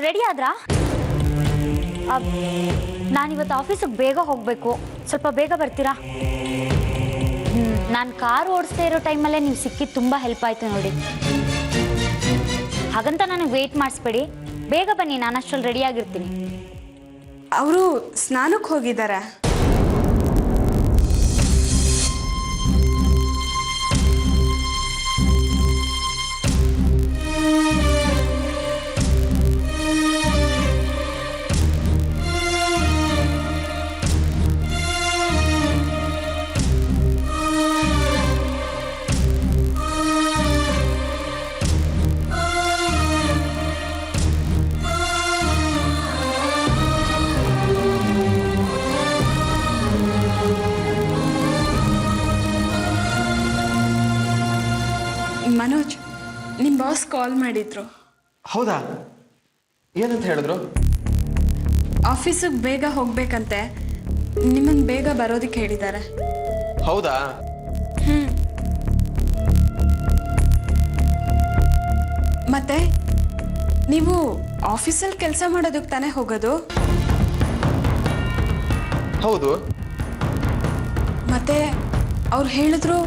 Ready ಆದ್ರಾ? ನಾನಿವತ್ತು ಆಫೀಸಿಗೆ ಬೇಗ ಹೋಗಬೇಕು, ಸ್ವಲ್ಪ ಬೇಗ ಬರ್ತೀರಾ? ನಾನು ಕಾರ್ ಓಡಿಸ್ತಾ ಇರೋ ಟೈಮಲ್ಲೇ ನೀವು ಸಿಕ್ಕಿದ್ದು ತುಂಬ ಹೆಲ್ಪ್ ಆಯಿತು ನೋಡಿ. ಹಾಗಂತ ನನಗೆ ವೆಯ್ಟ್ ಮಾಡಿಸ್ಬೇಡಿ, ಬೇಗ ಬನ್ನಿ, ನಾನು ಅಷ್ಟರಲ್ಲಿ ರೆಡಿಯಾಗಿರ್ತೀನಿ. ಅವರು ಸ್ನಾನಕ್ಕೆ ಹೋಗಿದ್ದಾರೆ. ಮನೋಜ್, ನಿಮ್ಮ ಬಾಸ್ ಕಾಲ್ ಮಾಡಿದ್ರು. ಹೌದಾ? ಏನಂತ ಹೇಳಿದ್ರು? ಆಫೀಸಿಗೆ ಬೇಗ ಹೋಗ್ಬೇಕಂತೆ, ನಿಮ್ಮನ್ನು ಬೇಗ ಬರೋದಕ್ಕೆ ಹೇಳಿದ್ದಾರೆ. ಹೌದಾ? ಮತ್ತೆ ನೀವು ಆಫೀಸಲ್ಲಿ ಕೆಲಸ ಮಾಡೋದಕ್ಕೆ ತಾನೇ ಹೋಗೋದು? ಹೌದು. ಮತ್ತೆ ಅವ್ರು ಹೇಳಿದ್ರು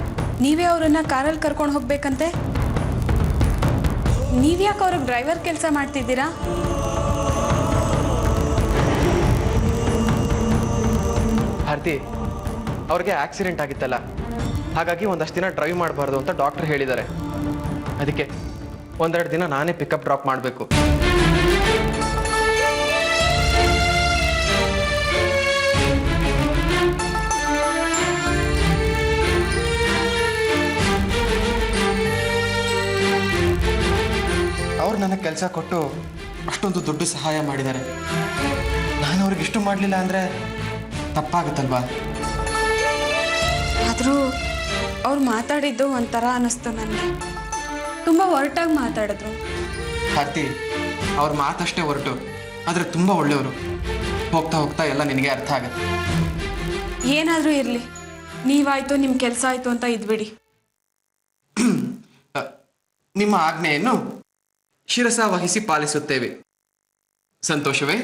ನೀವೇ ಅವರನ್ನ ಕಾರಲ್ಲಿ ಕರ್ಕೊಂಡು ಹೋಗ್ಬೇಕಂತೆ. ನೀವ್ಯಾಕೆ ಅವ್ರಿಗೆ ಡ್ರೈವರ್ ಕೆಲಸ ಮಾಡ್ತಿದ್ದೀರಾ? ಭಾರತಿ, ಅವ್ರಿಗೆ ಆಕ್ಸಿಡೆಂಟ್ ಆಗಿತ್ತಲ್ಲ, ಹಾಗಾಗಿ ಒಂದಷ್ಟು ದಿನ ಡ್ರೈವ್ ಮಾಡಬಾರ್ದು ಅಂತ ಡಾಕ್ಟರ್ ಹೇಳಿದ್ದಾರೆ. ಅದಕ್ಕೆ ಒಂದೆರಡು ದಿನ ನಾನೇ ಪಿಕಪ್ ಡ್ರಾಪ್ ಮಾಡಬೇಕು. ಅವ್ರು ನನಗೆ ಕೆಲಸ ಕೊಟ್ಟು ಅಷ್ಟೊಂದು ದುಡ್ಡು ಸಹಾಯ ಮಾಡಿದ್ದಾರೆ. ನಾನು ಅವ್ರಿಗೆ ಇಷ್ಟು ಮಾಡಲಿಲ್ಲ ಅಂದರೆ ತಪ್ಪಾಗುತ್ತಲ್ವಾ? ಆದರೂ ಅವ್ರು ಮಾತಾಡಿದ್ದು ಒಂಥರ ಅನ್ನಿಸ್ತು ನನಗೆ. ತುಂಬ ಒರಟಾಗಿ ಮಾತಾಡಿದ್ರು. ಭಾರತಿ, ಅವ್ರ ಮಾತಷ್ಟೇ ಹೊರಟು, ಆದರೆ ತುಂಬ ಒಳ್ಳೆಯವರು. ಹೋಗ್ತಾ ಹೋಗ್ತಾ ಎಲ್ಲ ನಿನಗೆ ಅರ್ಥ ಆಗುತ್ತೆ. ಏನಾದರೂ ಇರಲಿ, ನೀವಾಯ್ತು ನಿಮ್ಮ ಕೆಲಸ ಆಯಿತು ಅಂತ ಇದ್ಬಿಡಿ. ನಿಮ್ಮ ಆಜ್ಞೆಯನ್ನು ಶಿರಸ ವಹಿಸಿ ಪಾಲಿಸುತ್ತೇವೆ. ಸಂತೋಷವೇ?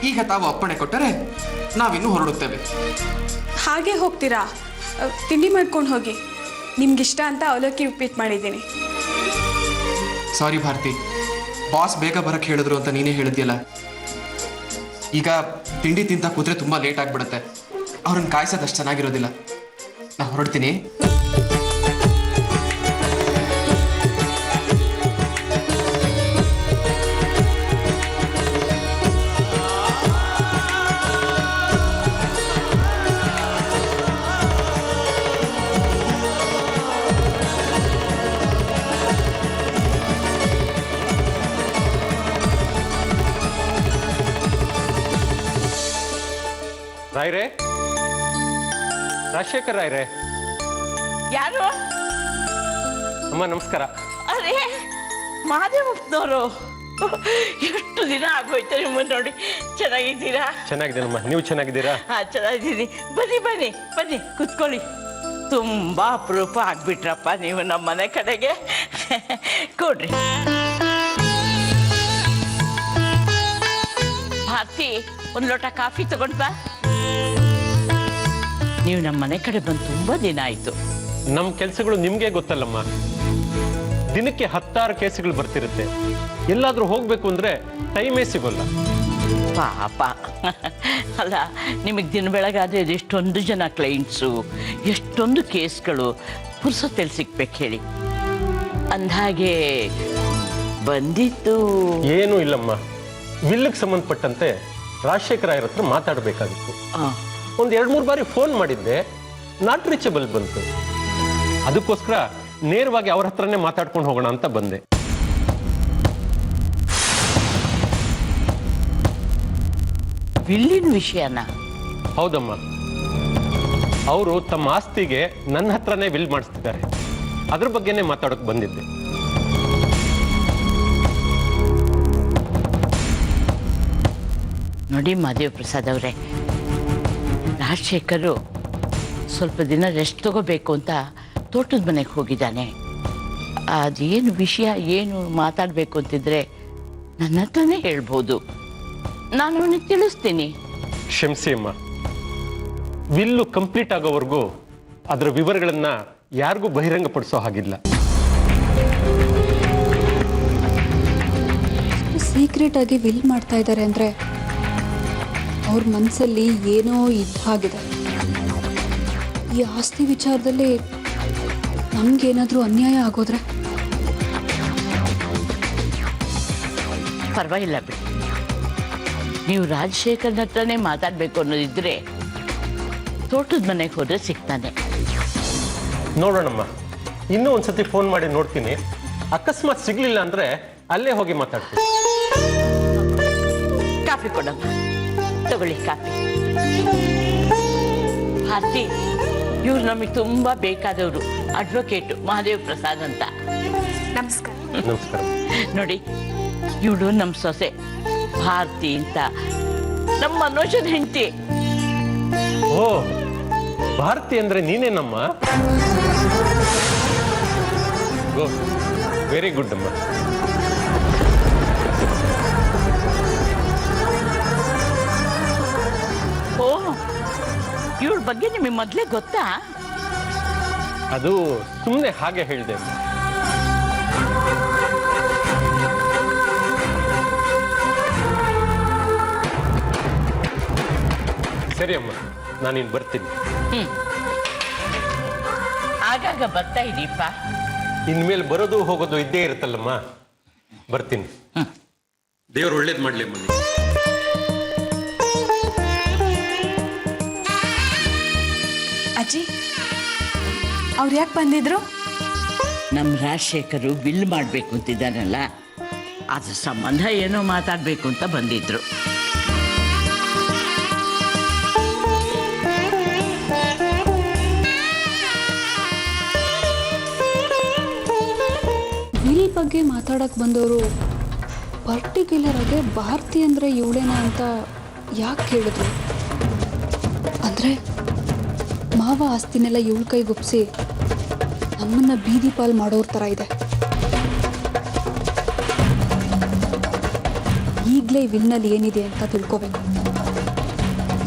ಈಗ ತಾವು ಅಪ್ಪಣೆ ಕೊಟ್ಟರೆ ನಾವಿನ್ನು ಹೊರಡುತ್ತೇವೆ. ಹಾಗೆ ಹೋಗ್ತೀರಾ? ತಿಂಡಿ ಮಾಡ್ಕೊಂಡು ಹೋಗಿ. ನಿಮ್ಗಿಷ್ಟ ಅಂತ ಅವಲಕ್ಕಿ ಉಪ್ಪಿಟ್ಟು ಮಾಡಿದ್ದೀನಿ. ಸಾರಿ ಭಾರತಿ, ಬಾಸ್ ಬೇಗ ಬರಕ್ಕೆ ಹೇಳಿದ್ರು ಅಂತ ನೀನೇ ಹೇಳಿದ್ಯಲ್ಲ. ಈಗ ತಿಂಡಿ ತಿಂತ ಕೂತ್ರೆ ತುಂಬ ಲೇಟ್ ಆಗಿಬಿಡುತ್ತೆ. ಅವ್ರನ್ನ ಕಾಯಿಸೋದಷ್ಟು ಚೆನ್ನಾಗಿರೋದಿಲ್ಲ. ನಾ ಹೊರಡ್ತೀನಿ. ರಾಯ್ರೆ, ರಾಜಶೇಖರ್ ರಾಯ್ರೆ. ಯಾರು? ಅಮ್ಮ ನಮಸ್ಕಾರ. ಅರೇ ಮಹಾದೇವಪ್ಪನವರು, ಎಷ್ಟು ದಿನ ಆಗೋಯ್ತು ನಿಮ್ಮನ್ನು ನೋಡಿ. ಚೆನ್ನಾಗಿದ್ದೀರಾ? ಚೆನ್ನಾಗಿದ್ದೀನಮ್ಮ, ನೀವು ಚೆನ್ನಾಗಿದ್ದೀರಾ? ಚೆನ್ನಾಗಿದ್ದೀನಿ. ಬನ್ನಿ ಬನ್ನಿ ಬನ್ನಿ, ಕುತ್ಕೊಳ್ಳಿ. ತುಂಬಾ ಅಪರೂಪ ಆಗ್ಬಿಟ್ರಪ್ಪ ನೀವು ನಮ್ಮ ಮನೆ ಕಡೆಗೆ. ಕೊಡ್ರಿ. ಭಾರತಿ, ಒಂದು ಲೋಟ ಕಾಫಿ ತಗೊಂಡ್ ಬಾ. ನೀವು ನಮ್ಮ ಮನೆ ಕಡೆ ಬಂದು ತುಂಬಾ ದಿನ ಆಯ್ತು. ನಮ್ಮ ಕೆಲಸಗಳು ನಿಮ್ಗೆ ಗೊತ್ತಲ್ಲಮ್ಮ. ದಿನಕ್ಕೆ 10 ಕೇಸುಗಳು ಬರ್ತಿರುತ್ತೆ. ಎಲ್ಲಾದ್ರೂ ಹೋಗ್ಬೇಕು ಅಂದ್ರೆ ಟೈಮೇ ಸಿಗೋಲ್ಲ. ಪಾಪ ಅಲ್ಲ, ನಿಮಗೆ ದಿನ ಬೆಳಗಾದ್ರೆ ಎಷ್ಟೊಂದು ಜನ ಕ್ಲೈಂಟ್ಸು, ಎಷ್ಟೊಂದು ಕೇಸ್ಗಳು, ಪುರ್ಸೊತ್ತಲ್ಲಿ ಸಿಗ್ಬೇಕು ಹೇಳಿ. ಅಂದ್ಹಾಗೆ ಬಂದಿತ್ತು ಏನೂ ಇಲ್ಲಮ್ಮ. ವಿಲ್ಗೆ ಸಂಬಂಧಪಟ್ಟಂತೆ ರಾಜಶೇಖರ ರಾಯರ ಹತ್ರ ಮಾತಾಡಬೇಕಾಗಿತ್ತು. ಒಂದು 2-3 ಬಾರಿ ಫೋನ್ ಮಾಡಿದ್ದೆ, ನಾಟ್ ರೀಚಬಲ್ ಬಂತು. ಅದಕ್ಕೋಸ್ಕರ ನೇರವಾಗಿ ಅವ್ರ ಹತ್ರನೇ ಮಾತಾಡ್ಕೊಂಡು ಹೋಗೋಣ ಅಂತ ಬಂದೆ. ವಿಲ್ಲಿನ ವಿಷಯನ? ಹೌದಮ್ಮ, ಅವರು ತಮ್ಮ ಆಸ್ತಿಗೆ ನನ್ನ ಹತ್ರನೇ ವಿಲ್ ಮಾಡಿಸ್ತಿದ್ದಾರೆ. ಅದ್ರ ಬಗ್ಗೆನೇ ಮಾತಾಡೋಕೆ ಬಂದಿದ್ದೆ. ನೋಡಿ ಮಹಾದೇವ್ ಪ್ರಸಾದ್ ಅವರೇ, ರಾಜಶೇಖರ್ ಸ್ವಲ್ಪ ದಿನ ರೆಸ್ಟ್ ತಗೋಬೇಕು ಅಂತ ತೋಟದ ಮನೆಗೆ ಹೋಗಿದ್ದಾನೆ. ಅದೇನು ವಿಷಯ ಏನು ಮಾತಾಡಬೇಕು ಅಂತಿದ್ರೆ ನನ್ನ ಹತ್ರನೇ ಹೇಳ್ಬೋದು, ನಾನು ಅವನಿಗೆ ತಿಳಿಸ್ತೀನಿ. ಕ್ಷಮಿಸಿ ಅಮ್ಮ, ವಿಲ್ಲು ಕಂಪ್ಲೀಟ್ ಆಗೋವರೆಗೂ ಅದರ ವಿವರಗಳನ್ನ ಯಾರಿಗೂ ಬಹಿರಂಗಪಡಿಸೋ ಹಾಗಿಲ್ಲ. ಸೀಕ್ರೆಟ್ ಆಗಿ ವಿಲ್ ಮಾಡ್ತಾ ಇದ್ದಾರೆ ಅಂದರೆ ಅವ್ರ ಮನಸ್ಸಲ್ಲಿ ಏನೋ ಇದ್ದ ಹಾಗಿದೆ. ಈ ಆಸ್ತಿ ವಿಚಾರದಲ್ಲಿ ನಮ್ಗೇನಾದರೂ ಅನ್ಯಾಯ ಆಗೋದ್ರೆ ಪರವಾಗಿಲ್ಲ ಬಿಡಿ, ನೀವು ರಾಜಶೇಖರ್ನ ಹತ್ರನೇ ಮಾತಾಡಬೇಕು ಅನ್ನೋದಿದ್ರೆ ತೋಟದ ಮನೆಗೆ ಹೋದ್ರೆ ಸಿಗ್ತಾನೆ. ನೋಡೋಣಮ್ಮ, ಇನ್ನೂ ಒಂದ್ಸತಿ ಫೋನ್ ಮಾಡಿ ನೋಡ್ತೀನಿ. ಅಕಸ್ಮಾತ್ ಸಿಗ್ಲಿಲ್ಲ ಅಂದ್ರೆ ಅಲ್ಲೇ ಹೋಗಿ ಮಾತಾಡ್ತೀನಿ. ಕಾಫಿ ಕೊಡಮ್ಮ, ತಗೊಳ್ಳಿ ಕಾಫಿ. ಭಾರತಿ, ಇವ್ರು ನಮಗೆ ತುಂಬಾ ಬೇಕಾದವರು, ಅಡ್ವೊಕೇಟ್ ಮಹಾದೇವ್ ಪ್ರಸಾದ್ ಅಂತ. ನಮಸ್ಕಾರ. ನಮಸ್ಕಾರ. ನೋಡಿ, ಇವಳು ನಮ್ಮ ಸೊಸೆ ಭಾರತಿ ಅಂತ, ನಮ್ಮ ಮನೋಜನ ಹೆಂಡತಿ. ಓ, ಭಾರತಿ ಅಂದ್ರೆ ನೀನೇನಮ್ಮ? ಗೋ, ವೆರಿ ಗುಡ್ ಅಮ್ಮ. ಓ, ಇವಳ ಬಗ್ಗೆ ನಿಮಗೆ ಮೊದಲೇ ಗೊತ್ತಾ? ಅದು ಸುಮ್ಮನೆ ಹಾಗೆ ಹೇಳಿದೆ ಅಮ್ಮ. ಸರಿ ಅಮ್ಮ, ನಾನಿನ್ ಬರ್ತೀನಿ. ಆಗಾಗ ಬರ್ತಾ ಇದೀಪ. ಇನ್ಮೇಲೆ ಬರೋದು ಹೋಗೋದು ಇದ್ದೇ ಇರುತ್ತಲ್ಲಮ್ಮ. ಬರ್ತೀನಿ. ದೇವ್ರು ಒಳ್ಳೇದು ಮಾಡ್ಲಿ ಅಮ್ಮ. ಅಜ್ಜಿ, ಅವ್ರು ಯಾಕೆ ಬಂದಿದ್ರು? ನಮ್ಮ ರಾಜಶೇಖರು ಬಿಲ್ ಮಾಡಬೇಕು ಅಂತಿದ್ದಾನಲ್ಲ, ಅದ್ರ ಸಂಬಂಧ ಏನೋ ಮಾತಾಡಬೇಕು ಅಂತ ಬಂದಿದ್ರು. ವಿಲ್ ಬಗ್ಗೆ ಮಾತಾಡಕ್ಕೆ ಬಂದವರು ಪರ್ಟಿಕ್ಯುಲರ್ ಆಗಿ ಭಾರತಿ ಅಂದರೆ ಇವಳೇನ ಅಂತ ಯಾಕೆ ಕೇಳಿದ್ರು? ಅಂದರೆ ಮಾವ ಆಸ್ತಿನೆಲ್ಲ ಇವಳ ಕೈಗೊಪ್ಸಿ ನಮ್ಮನ್ನ ಬೀದಿ ಪಾಲ್ ಮಾಡೋರ ಥರ ಇದೆ. ಈಗಲೇ ವಿಲ್ನಲ್ಲಿ ಏನಿದೆ ಅಂತ ತಿಳ್ಕೋಬೇಕು.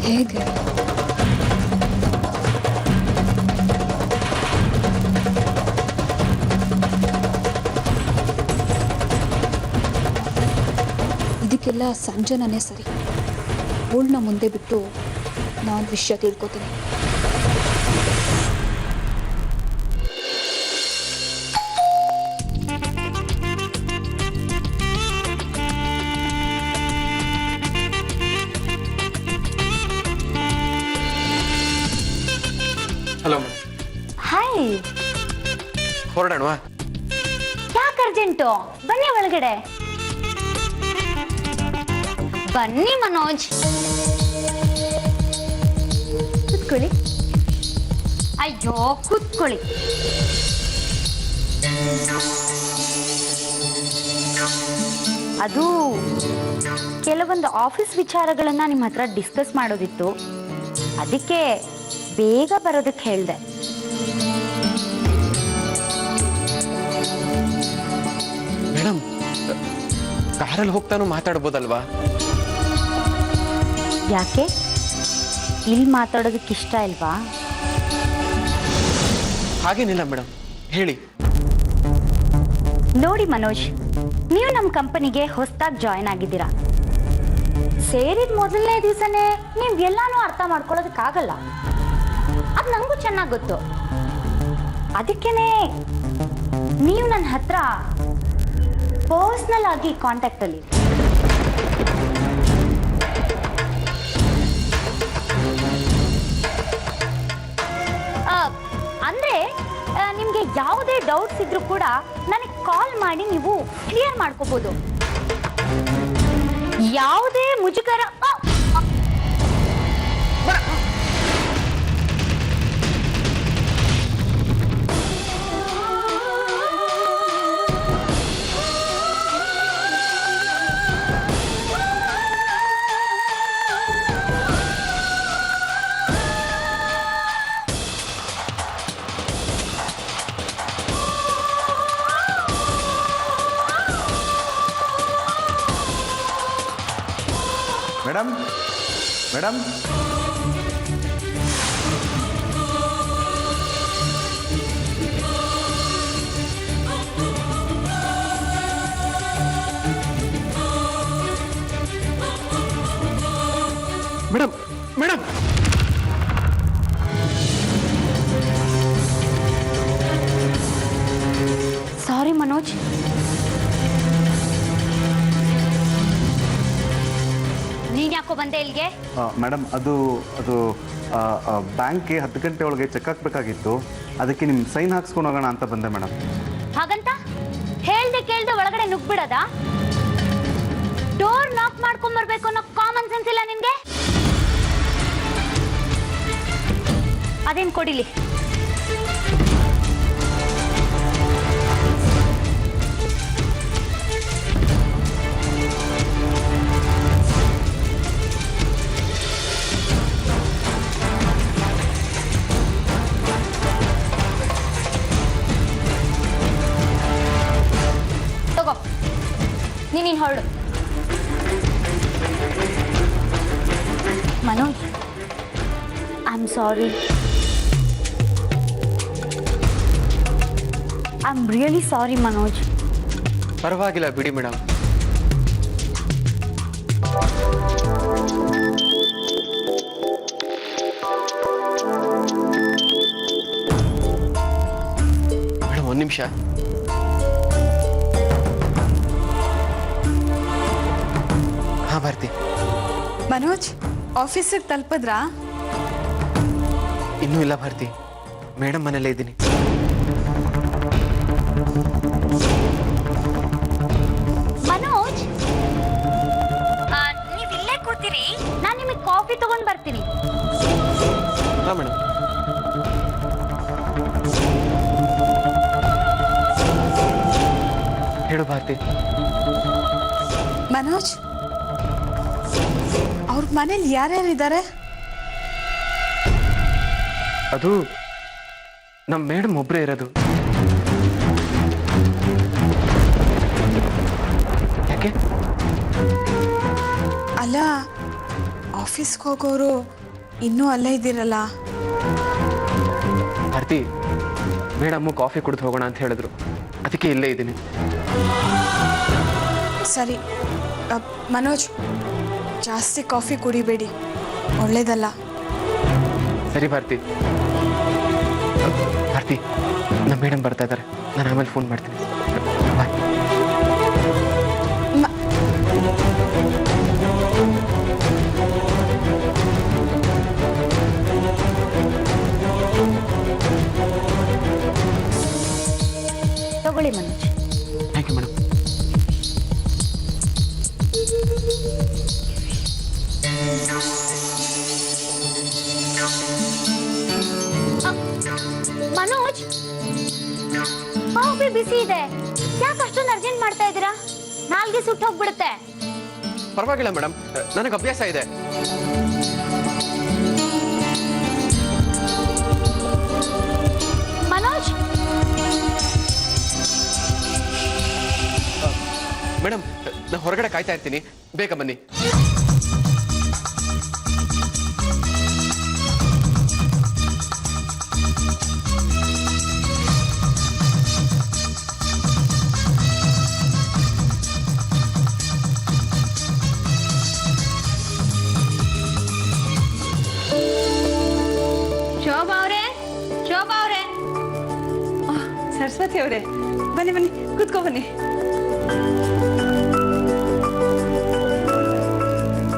ಹೇಗೆ? ಇದಕ್ಕೆಲ್ಲ ಸಂಜನನೇ ಸರಿ. ಅವಳನ್ನ ಮುಂದೆ ಬಿಟ್ಟು ನಾನು ವಿಷಯ ತಿಳ್ಕೊತೀನಿ. ಹಲೋ. ಹಾಯ್, ಹೊರಡೋಣವಾ? ಯಾಕೆ ಅರ್ಜೆಂಟು? ಬನ್ನಿ ಒಳಗಡೆ ಬನ್ನಿ. ಮನೋಜ್, ಕೂತ್ಕೊಳ್ಳಿ. ಅಯ್ಯೋ, ಕೂತ್ಕೊಳ್ಳಿ. ಅದು ಕೆಲವೊಂದು ಆಫೀಸ್ ವಿಚಾರಗಳನ್ನ ನಿಮ್ಮ ಹತ್ರ ಡಿಸ್ಕಸ್ ಮಾಡೋದಿತ್ತು, ಅದಕ್ಕೆ ಬೇಗ ಬರೋದಕ್ಕೆ ಹೇಳಿದೆ. ಮೇಡಮ್, ಕಾರಲ್ಲಿ ಹೋಗ್ತಾನು ಮಾತಾಡ್ಬೋದಲ್ವಾ? ಯಾಕೆ, ಇಲ್ಲಿ ಮಾತಾಡೋದಕ್ಕೆ ಇಷ್ಟ ಇಲ್ವಾ? ಹಾಗೇನಿಲ್ಲ ಮೇಡಮ್, ಹೇಳಿ. ನೋಡಿ ಮನೋಜ್, ನೀವು ನಮ್ಮ ಕಂಪನಿಗೆ ಹೊಸದಾಗಿ ಜಾಯ್ನ್ ಆಗಿದ್ದೀರಾ. ಸೇರಿದ ಮೊದಲನೇ ದಿವಸನೇ ನೀವು ಎಲ್ಲಾನು ಅರ್ಥ ಮಾಡ್ಕೊಳ್ಳೋದಕ್ಕಾಗಲ್ಲ, ಅದು ನನಗೂ ಚೆನ್ನಾಗಿ ಗೊತ್ತು. ಅದಕ್ಕೇನೆ ನೀವು ನನ್ನ ಹತ್ರ ಪರ್ಸ್ನಲ್ ಆಗಿ ಕಾಂಟ್ಯಾಕ್ಟಲ್ಲಿ. ಅಂದರೆ ನಿಮಗೆ ಯಾವುದೇ ಡೌಟ್ಸ್ ಇದ್ರೂ ಕೂಡ ನನಗೆ ಕಾಲ್ ಮಾಡಿ ನೀವು ಕ್ಲಿಯರ್ ಮಾಡ್ಕೋಬೋದು. ಯಾವುದೇ ಮುಜುಗರ madam madam madam madam sorry Manoj. ನೀನ್ ಯಾಕೋ ಬಂದೆ ಇಲ್ಲಿಗೆ? ಮೇಡಮ್ ಅದು ಅದು ಬ್ಯಾಂಕ್ಗೆ 10 ಗಂಟೆ ಒಳಗೆ ಚೆಕ್ ಹಾಕಬೇಕಾಗಿತ್ತು. ಅದಕ್ಕೆ ನಿಮ್ಮ ಸೈನ್ ಹಾಕ್ಸ್ಕೊಂಡು ಹೋಗೋಣ ಅಂತ ಬಂದೆ ಮೇಡಮ್. ಹಾಗಂತ ಹೇಳ್ದೆ ಕೇಳ್ದೆ ಒಳಗಡೆ ನುಗ್ಬಿಡದ? ಡೋರ್ ನಾಕ್ ಮಾಡ್ಕೊಂಡ್ ಬರ್ಬೇಕು ಅನ್ನೋ ಕಾಮನ್ ಸೆನ್ಸ್ ಇಲ್ಲ ನಿನ್ಗೆ? ಅದೇನ್ ಕೊಡಿಲಿ. ತಗೋ, ನೀನ್ ಹೊರಡು. Manoj, I am sorry. I am really sorry Manoj. ಪರವಾಗಿಲ್ಲ ಬಿಡಿ ಮೇಡಮ್. ಮೇಡಮ್ ಒಂದು ನಿಮಿಷ. ಹಾ ಭಾರತಿ. ಮನೋಜ್, ಆಫೀಸಿಗೆ ತಲುಪಿದ್ರಾ? ಇನ್ನೂ ಇಲ್ಲ ಭಾರತಿ, ಮೇಡಮ್ ಮನೇಲೇ ಇದ್ದೀನಿ. ಮನೋಜ್, ನೀವ್ ಇಲ್ಲೇ ಕೂತಿರಿ, ನಾನು ನಿಮಗೆ ಕಾಫಿ ತಗೊಂಡ್ ಬರ್ತೀನಿ. ಹಾ ಮೇಡಮ್. ಹೇಳು ಭಾರತಿ. ಮನೋಜ್, ಅವ್ರ ಮನೇಲಿ ಯಾರ್ಯಾರಿದ್ದಾರೆ? ಅದು ನಮ್ಮ ಮೇಡಮ್ ಒಬ್ಬರೇ ಇರೋದು. ಯಾಕೆ? ಅಲ್ಲ, ಆಫೀಸ್ಗೆ ಹೋಗೋರು ಇನ್ನೂ ಅಲ್ಲೇ ಇದ್ದೀರಲ್ಲ? ಭಾರತಿ, ಮೇಡಮ್ಮು ಕಾಫಿ ಕುಡಿದು ಹೋಗೋಣ ಅಂತ ಹೇಳಿದ್ರು, ಅದಕ್ಕೆ ಇಲ್ಲೇ ಇದ್ದೀನಿ. ಸರಿ ಮನೋಜ್, ಜಾಸ್ತಿ ಕಾಫಿ ಕುಡಿಬೇಡಿ, ಒಳ್ಳೇದಲ್ಲ. ಸರಿ ಭಾರತಿ. ಭಾರತಿ, ನಮ್ಮ ಮೇಡಮ್ ಬರ್ತಾ ಇದ್ದಾರೆ, ನಾನು ಆಮೇಲೆ ಫೋನ್ ಮಾಡ್ತೀನಿ. ಬಾಯ್. ತಗೊಳ್ಳಿ Manoj. Thank you madam. Manoj, coffee ಬಿಸಿ ಇದೆ, ಯಾಕೆ ಅಷ್ಟೊಂದು ಅರ್ಜೆಂಟ್ ಮಾಡ್ತಾ ಇದ್ದೀರಾ? ನಾಲ್ಗೆ ಸುಟ್ಟು ಹೋಗ್ಬಿಡುತ್ತೆ. ಪರವಾಗಿಲ್ಲ ಮೇಡಮ್, ನನಗೆ ಅಭ್ಯಾಸ ಇದೆ. ಮನೋಜ್, ಮೇಡಮ್, ನಾನು ಹೊರಗಡೆ ಕಾಯ್ತಾ ಇರ್ತೀನಿ, ಬೇಗ ಬನ್ನಿ. ಶೋಭಾ ಅವರೇ, ಸರಸ್ವತಿ ಅವರೇ, ಬನ್ನಿ ಬನ್ನಿ, ಕೂತ್ಕೊ ಬನ್ನಿ.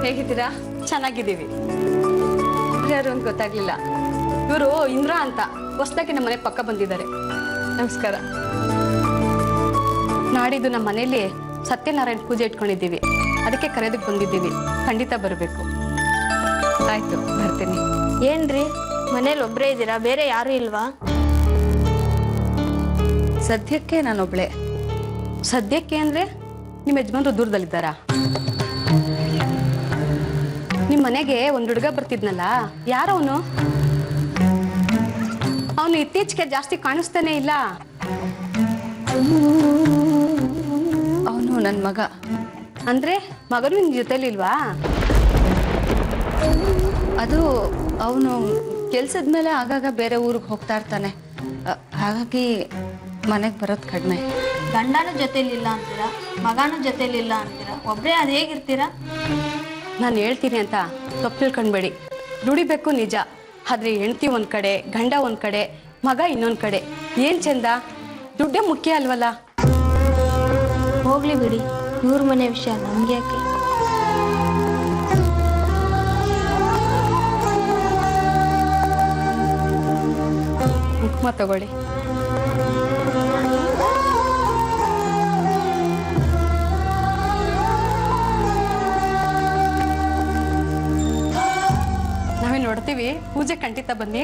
ಹೇಗಿದ್ದೀರಾ? ಚೆನ್ನಾಗಿದ್ದೀವಿ. ಯಾರು ಅಂತ ಗೊತ್ತಾಗ್ಲಿಲ್ಲ. ಇವರು ಇಂದ್ರ ಅಂತ ಹೊಸದಾಗಿ ನಮ್ಮ ಮನೆ ಪಕ್ಕ ಬಂದಿದ್ದಾರೆ. ನಮಸ್ಕಾರ. ನಾಡಿದ್ದು ನಮ್ಮ ಮನೆಯಲ್ಲಿ ಸತ್ಯನಾರಾಯಣ ಪೂಜೆ ಇಟ್ಕೊಂಡಿದ್ದೀವಿ, ಅದಕ್ಕೆ ಕರೆದಕ್ಕೆ ಬಂದಿದ್ದೀವಿ. ಖಂಡಿತ ಬರಬೇಕು. ಆಯ್ತು, ಬರ್ತೀನಿ. ಏನ್ರಿ, ಮನೇಲಿ ಒಬ್ಬರೇ ಇದ್ದೀರಾ? ಬೇರೆ ಯಾರು ಇಲ್ವಾ? ಸದ್ಯಕ್ಕೆ ನಾನೊಬ್ಳೆ. ಸದ್ಯಕ್ಕೆ ಅಂದ್ರೆ ನಿಮ್ಮ ಯಜಮಾನ್ರು ದೂರದಲ್ಲಿದ್ದಾರಾ? ನಿಮ್ಮ ಮನೆಗೆ ಒಂದು ಹುಡುಗ ಬರ್ತಿದ್ನಲ್ಲ, ಯಾರವನು? ಅವನು ಇತ್ತೀಚೆಗೆ ಜಾಸ್ತಿ ಕಾಣಿಸ್ತಾನೆ ಇಲ್ಲ. ಅವನು ನನ್ನ ಮಗ. ಅಂದ್ರೆ ಮಗನು ನಿನ್ನ ಜೊತೆಲಿಲ್ವಾ? ಅದು ಅವನು ಕೆಲ್ಸದ ಮೇಲೆ ಆಗಾಗ ಬೇರೆ ಊರಿಗೆ ಹೋಗ್ತಾ ಇರ್ತಾನೆ. ಹಾಗಾಗಿ ಮನೆಗೆ ಬರೋದು ಕಡಿಮೆ. ಗಂಡನೂ ಜೊತೆಲಿಲ್ಲ ಅಂತೀರಾ, ಮಗನೂ ಜೊತೆಲಿಲ್ಲ ಅಂತೀರಾ, ಒಬ್ಬರೇ ಅದು ಹೇಗಿರ್ತೀರಾ? ನಾನು ಹೇಳ್ತೀನಿ ಅಂತ ತಪ್ಪು ತಿಳ್ಕೊಂಡ್ಬೇಡಿ. ದುಡಿಬೇಕು ನಿಜ, ಆದರೆ ಹೆಂಡತಿ ಒಂದು ಕಡೆ, ಗಂಡ ಒಂದು ಕಡೆ, ಮಗ ಇನ್ನೊಂದು ಕಡೆ. ಏನು ಚಂದ, ದುಡ್ಡೇ ಮುಖ್ಯ ಅಲ್ವಲ್ಲ? ಹೋಗ್ಲಿ ಬಿಡಿ, ಇವ್ರ ಮನೆ ವಿಷಯ ನಮ್ಗೆ ಯಾಕೆ? ಕುಂಕುಮ ತಗೊಳ್ಳಿ. ನಾವೇ ನೋಡ್ತೀವಿ, ಪೂಜೆ ಖಂಡಿತ ಬನ್ನಿ.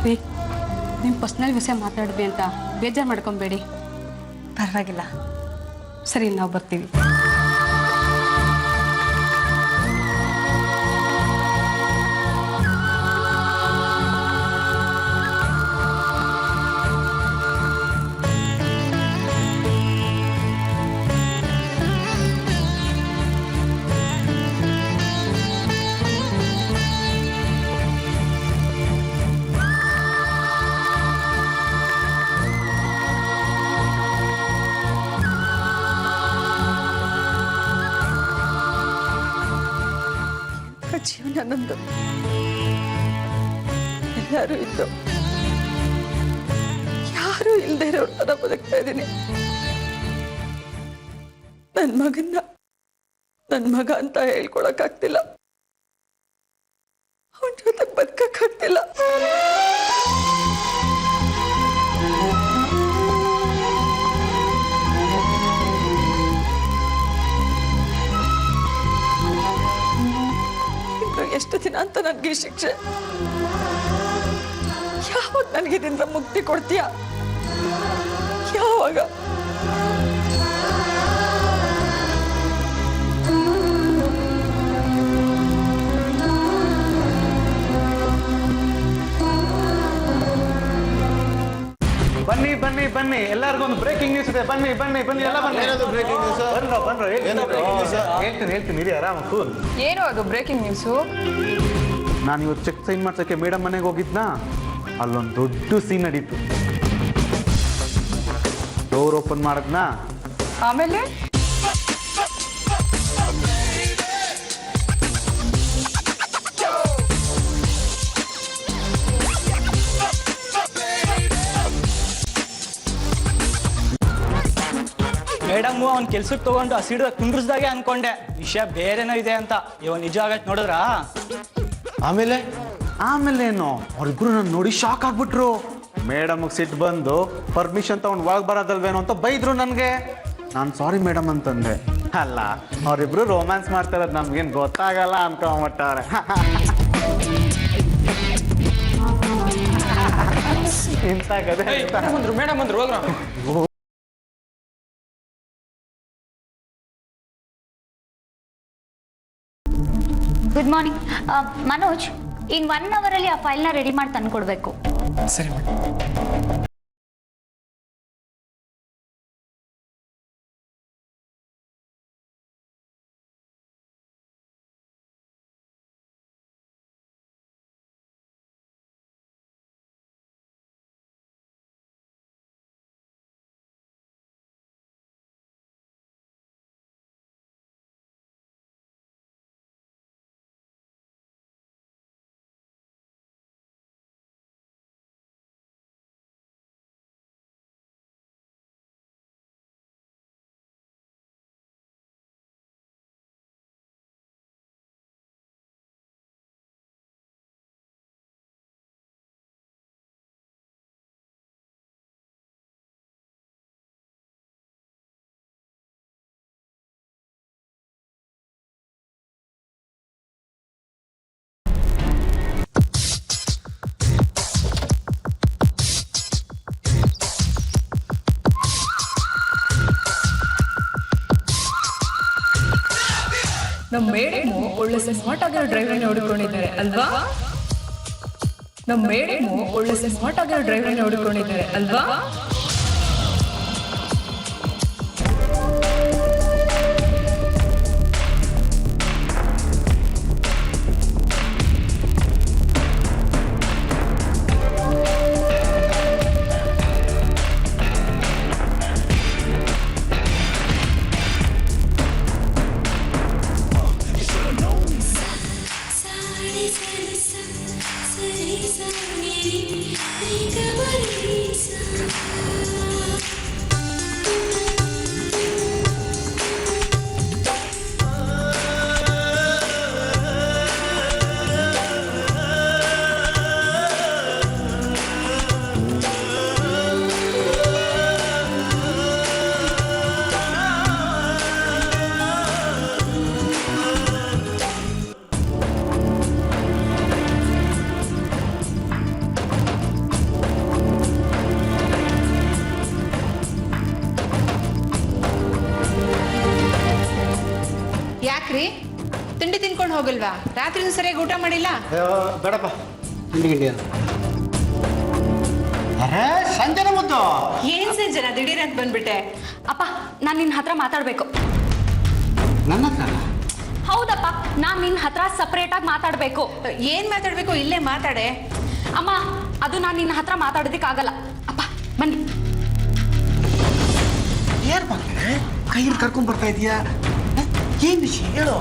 ರೀ, ನಿಮ್ಮ ಪರ್ಸ್ನಲ್ ವಿಷಯ ಮಾತಾಡಿದ್ವಿ ಅಂತ ಬೇಜಾರು ಮಾಡ್ಕೊಬೇಡಿ. ಪರವಾಗಿಲ್ಲ, ಸರಿ, ನಾವು ಬರ್ತೀವಿ. ಜೀವನ ನಂದು, ಎಲ್ಲರೂ ಇದ್ದು ಯಾರು ಇಲ್ಲದೆ ಇರೋ ಥರ ಬದುಕ್ತಾ ಇದ್ದೀನಿ. ನನ್ನ ಮಗನ್ನ ನನ್ನ ಮಗ ಅಂತ ಹೇಳ್ಕೊಳಕ್ಕಾಗ್ತಿಲ್ಲ, ಅವನ ಜೊತೆ ಬದುಕಕ್ಕಾಗ್ತಿಲ್ಲ. ಎಷ್ಟು ದಿನ ಅಂತ ನನಗೆ ಶಿಕ್ಷೆ? ಯಾವಾಗ ನನಗೆ ಇದರಿಂದ ಮುಕ್ತಿ ಕೊಡ್ತೀಯ? ಯಾವಾಗ? ಬನ್ನಿ ಬನ್ನಿ ಬನ್ನಿ, ಎಲ್ಲರಿಗೂ ಒಂದು ಬ್ರೇಕಿಂಗ್ ನ್ಯೂಸ್ ಇದೆ. ಬನ್ನಿ ಬನ್ನಿ ಬನ್ನಿ, ಎಲ್ಲ ಬನ್ನಿ. Breaking news? ಹೇಳ್ತೀನಿ ಇರಿ, ಆರಾಮ ಕೂಲ್. ಏನು ಅದು ಬ್ರೇಕಿಂಗ್ ನ್ಯೂಸು? ನಾನು ಇವತ್ತು ಚೆಕ್ ಸೈನ್ ಮಾಡ್ಸೋಕ್ಕೆ ಮೇಡಮ್ ಮನೆಗೆ ಹೋಗಿದ್ನಾ, ಅಲ್ಲೊಂದು ದೊಡ್ಡ ಸೀನ್ ನಡೀತು. ಡೋರ್ ಓಪನ್ ಮಾಡಿದ್ನಾ, ಆಮೇಲೆ ಮೇಡಮ್ಮು ಅವ್ನ ಕೆಲ್ಸಕ್ಕೆ ತಗೊಂಡು ಹಸಿಡ ಕುಂಡ್ರಸ್ದಾಗೆ ಅನ್ಕೊಂಡೆ, ವಿಷಯ ಬೇರೆನೋ ಇದೆ ಅಂತ. ಇವ ನಿಜ ಆಗತ್ತೆ ನೋಡಿದ್ರಾ? ಆಮೇಲೇನು ಅವ್ರಿಬ್ರು ನಾನು ನೋಡಿ ಶಾಕ್ ಆಗ್ಬಿಟ್ರು. ಮೇಡಮ್ಗೆ ಸಿಟ್ಟು ಬಂದು ಪರ್ಮಿಷನ್ ತಗೊಂಡು ಒಳಗೆ ಬರೋದಲ್ವೇನೋ ಅಂತ ಬೈದ್ರು ನನಗೆ. ನಾನು ಸಾರಿ ಮೇಡಮ್ ಅಂತಂದೆ. ಅಲ್ಲ, ಅವರಿಬ್ರು ರೋಮ್ಯಾನ್ಸ್ ಮಾಡ್ತಾ ಇರೋದು ನಮ್ಗೇನು ಗೊತ್ತಾಗಲ್ಲ ಅನ್ಕೊಂಬಿಟ್ಟವ್ರೆ. ಇಂಥ ಕದೆ ಮೇಡಮ್ ಅಂದ್ರು ಹೋಗ್ರ. ಗುಡ್ ಮಾರ್ನಿಂಗ್ ಮನೋಜ್, ಇನ್ 1 hour ಅಲ್ಲಿ ಆ ಫೈಲ್ನ ರೆಡಿ ಮಾಡಿ ತಂದ್ಕೊಡ್ಬೇಕು. ಸರಿ ಮೇಡಮ್. ನಮ್ಮ ಮೇಡಮು ಒಳ್ಳೆ ಸ್ಮಾರ್ಟ್ ಆಗಿರೋ ಡ್ರೈವರ್ನ ಹುಡುಕೊಂಡಿದ್ದಾರೆ ಅಲ್ವಾ? ನಮ್ಮ ಮೇಡಮು ಒಳ್ಳೆ ಸ್ಮಾರ್ಟ್ ಆಗಿರೋ ಡ್ರೈವರ್ನ ಹುಡುಕೊಂಡಿದ್ದಾರೆ ಅಲ್ವಾ? ಹೋಗಲ್ವಾ? ರಾತ್ರಿನೂ ಸರಿಯಾಗಿ ಊಟ ಮಾಡಿಲ್ಲ? ಬೇಡಪ್ಪ, ತಿಂಡಿ ಗಿಂಡಿ ಅರೇ ಸಂಜೆನ ಮುದ್ದು. ಏನ್ ಸಂಜನಾ ದಿಢೀರ್ ಅಂತ ಬಂದ್ಬಿಟ್ಟೆ? ಅಪ್ಪ ನಾನು ನಿನ್ನ ಹತ್ರ ಮಾತಾಡಬೇಕು. ನನ್ನ ಹತ್ರ? ಹೌದಪ್ಪ, ನಾನು ನಿನ್ನ ಹತ್ರ ಸಪ್ರೇಟಾಗಿ ಮಾತಾಡಬೇಕು. ಏನ್ ಮಾತಾಡ್ಬೇಕು? ಇಲ್ಲೇ ಮಾತಾಡೆ. ಅಮ್ಮ, ಅದು ನಾನು ನಿನ್ನ ಹತ್ರ ಮಾತಾಡೋದಕ್ಕಾಗಲ್ಲ. ಅಪ್ಪ ಬನ್ನಿ. ಏನ್ ಮಗಳೇ ಕೈಯಲ್ಲಿ ಕರ್ಕೊಂಡ್ ಬರ್ತಾ ಇದೀಯಾ? ಏನ್ ವಿಷಯ ಹೇಳು.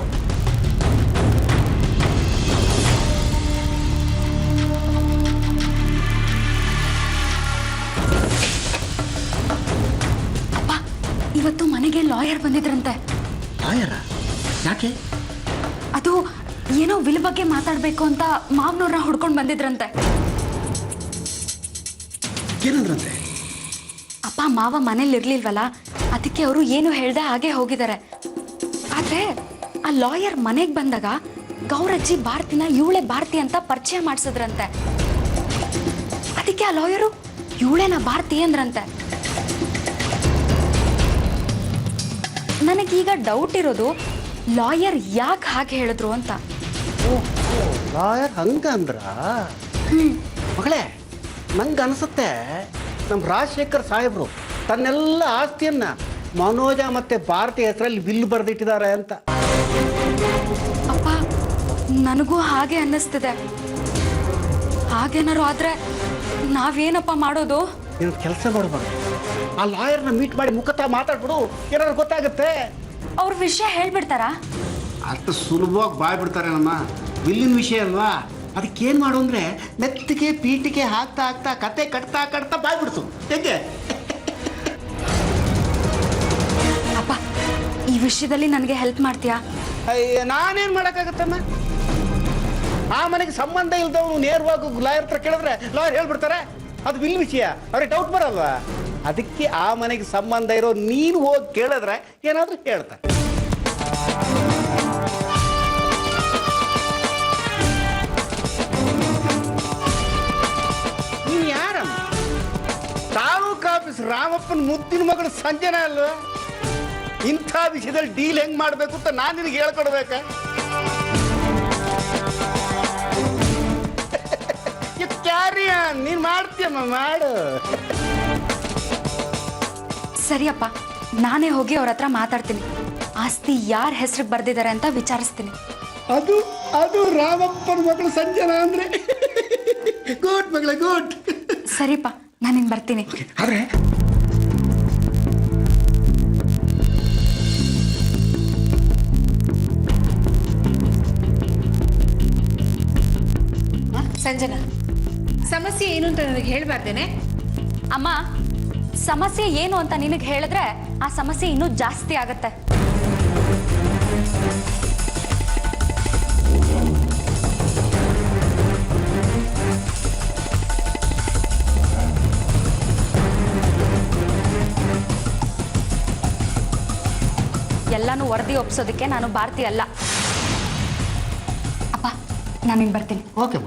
ಅಪ್ಪ, ಇವತ್ತು ಮನೆಗೆ ಲಾಯರ್ ಬಂದಿದ್ರಂತೆ. ಲಾಯರ? ಯಾಕೆ? ಅದು ಏನೋ ವಿಲ್ ಬಗ್ಗೆ ಮಾತಾಡ್ಬೇಕು ಅಂತ ಮಾವನವ್ರನ್ನ ಹುಡ್ಕೊಂಡು ಬಂದಿದ್ರಂತೆ. ಏನಂದ್ರಂತೆ? ಅಪ್ಪ ಮಾವ ಮನೇಲಿ ಇರ್ಲಿಲ್ವಲ್ಲ, ಅದಕ್ಕೆ ಅವರು ಏನು ಹೇಳ್ದೆ ಹಾಗೆ ಹೋಗಿದ್ದಾರೆ. ಆದ್ರೆ ಆ ಲಾಯರ್ ಮನೆಗೆ ಬಂದಾಗ ಗೌರಜ್ಜಿ ಭಾರತಿನ ಇವಳೆ ಭಾರತಿ ಅಂತ ಪರಿಚಯ ಮಾಡಿಸಿದ್ರಂತೆ. ಅದಕ್ಕೆ ಆ ಲಾಯರು ಇವಳೇನ ಭಾರತಿ ಅಂದ್ರಂತೆ. ನನಗೀಗ ಡೌಟ್ ಇರೋದು ಲಾಯರ್ ಯಾಕೆ ಹಾಗೆ ಹೇಳಿದ್ರು ಅಂತ. ಲಾಯರ್ ಹಂಗಂದ್ರ? ಮಗಳೇ, ನಂಗೆ ಅನಿಸುತ್ತೆ ನಮ್ಮ ರಾಜಶೇಖರ್ ಸಾಹೇಬ್ರು ತನ್ನೆಲ್ಲ ಆಸ್ತಿಯನ್ನ ಮನೋಜ ಮತ್ತೆ ಭಾರತಿ ಹೆಸರಲ್ಲಿ ಬಿಲ್ ಬರೆದಿಟ್ಟಿದ್ದಾರೆ ಅಂತ. ಅಪ್ಪ, ನನಗೂ ಹಾಗೆ ಅನ್ನಿಸ್ತಿದೆ. ಹಾಗೇನಾರು ಆದ್ರೆ ನಾವೇನಪ್ಪ ಮಾಡೋದು? ನೀನು ಕೆಲಸ ಮಾಡಬಾರ್ದು, ಆ ಲಾಯರ್ನ ಮೀಟ್ ಮಾಡಿ ಮುಖತಃ ಮಾತಾಡ್ಬಿಡು, ಏನಾದ್ರು ಗೊತ್ತಾಗುತ್ತೆ. ಅವ್ರ ವಿಷಯ ಹೇಳ್ಬಿಡ್ತಾರಾ? ಅಷ್ಟು ಸುಲಭವಾಗಿ ಬಾಯ್ ಬಿಡ್ತಾರೆ ನಮ್ಮ ಬಿಲ್ಲಿನ ವಿಷಯ ಅಲ್ವಾ. ಅದಕ್ಕೇನು ಮಾಡು ಅಂದರೆ ಮೆತ್ತಿಗೆ ಪೀಟಿಗೆ ಹಾಕ್ತಾ ಹಾಕ್ತಾ ಕತೆ ಕಟ್ತಾ ಕಟ್ತಾ ಬಾಯ್ ಬಿಡ್ತು. ಹೇಗೆ? ಅಪ್ಪ, ಈ ವಿಷಯದಲ್ಲಿ ನನಗೆ ಹೆಲ್ಪ್ ಮಾಡ್ತೀಯಾ? ಅಯ್ಯ, ನಾನೇನು ಮಾಡೋಕ್ಕಾಗತ್ತಮ್ಮ? ಆ ಮನೆಗೆ ಸಂಬಂಧ ಇಲ್ದವನು ನೇರವಾಗಿ ಲಾಯರ್ ಹತ್ರ ಕೇಳಿದ್ರೆ ಲಾಯರ್ ಹೇಳ್ಬಿಡ್ತಾರೆ ಅದು ಬಿಲ್ ವಿಷಯ, ಅವ್ರಿಗೆ ಡೌಟ್ ಬರಲ್ವಾ? ಅದಕ್ಕೆ ಆ ಮನೆಗೆ ಸಂಬಂಧ ಇರೋ ನೀನು ಹೋಗಿ ಕೇಳಿದ್ರೆ ಏನಾದರೂ ಹೇಳ್ತಾರೆ. ನೀನು ಯಾರಮ್ಮ? ತಾಲೂಕು ಆಫೀಸ್ ರಾಮಪ್ಪನ ಮುದ್ದಿನ ಮಗಳು ಸಂಜನಾ ಅಲ್ವಾ? ಇಂಥ ವಿಷಯದಲ್ಲಿ ಡೀಲ್ ಹೆಂಗ್ ಮಾಡಬೇಕು ಅಂತ ನಾನು ನಿನಗೆ ಹೇಳ್ಕೊಡ್ಬೇಕ? ಕ್ಯಾರಿಯ ನೀನು ಮಾಡ್ತೀಯಮ್ಮ, ಮಾಡು. ಸರಿಯಪ್ಪ, ನಾನೇ ಹೋಗಿ ಅವ್ರ ಹತ್ರ ಮಾತಾಡ್ತೀನಿ. ಆಸ್ತಿ ಯಾರ ಹೆಸರಿಗೆ ಬರ್ದಿದ್ದಾರೆ ಅಂತ ವಿಚಾರಿಸ್ತೀನಿ. ಅದು ರಾಮಪ್ಪನ ಮಗಳು ಸಂಜನಾ ಅಂದ್ರೆ ಗುಡ್ ಮಗಳ, ಗುಡ್. ಸರಿಪ್ಪ, ನಾನಿನ್ ಬರ್ತೀನಿ. ಆದ್ರೆ ಸಂಜನಾ, ಸಮಸ್ಯೆ ಏನು ಅಂತ ನನಗೆ ಹೇಳ್ಬಾರ್ದೇನೆ? ಅಮ್ಮ, ಸಮಸ್ಯೆ ಏನು ಅಂತ ನಿನಗೆ ಹೇಳಿದ್ರೆ ಆ ಸಮಸ್ಯೆ ಇನ್ನೂ ಜಾಸ್ತಿ ಆಗತ್ತೆ. ಎಲ್ಲಾನು ವರದಿ ಒಪ್ಸೋದಕ್ಕೆ ನಾನು ಭಾರತಿ ಅಲ್ಲ. ಅಪ್ಪ, ನಾನಿನ್ ಬರ್ತೀನಿ. ಓಕೆ.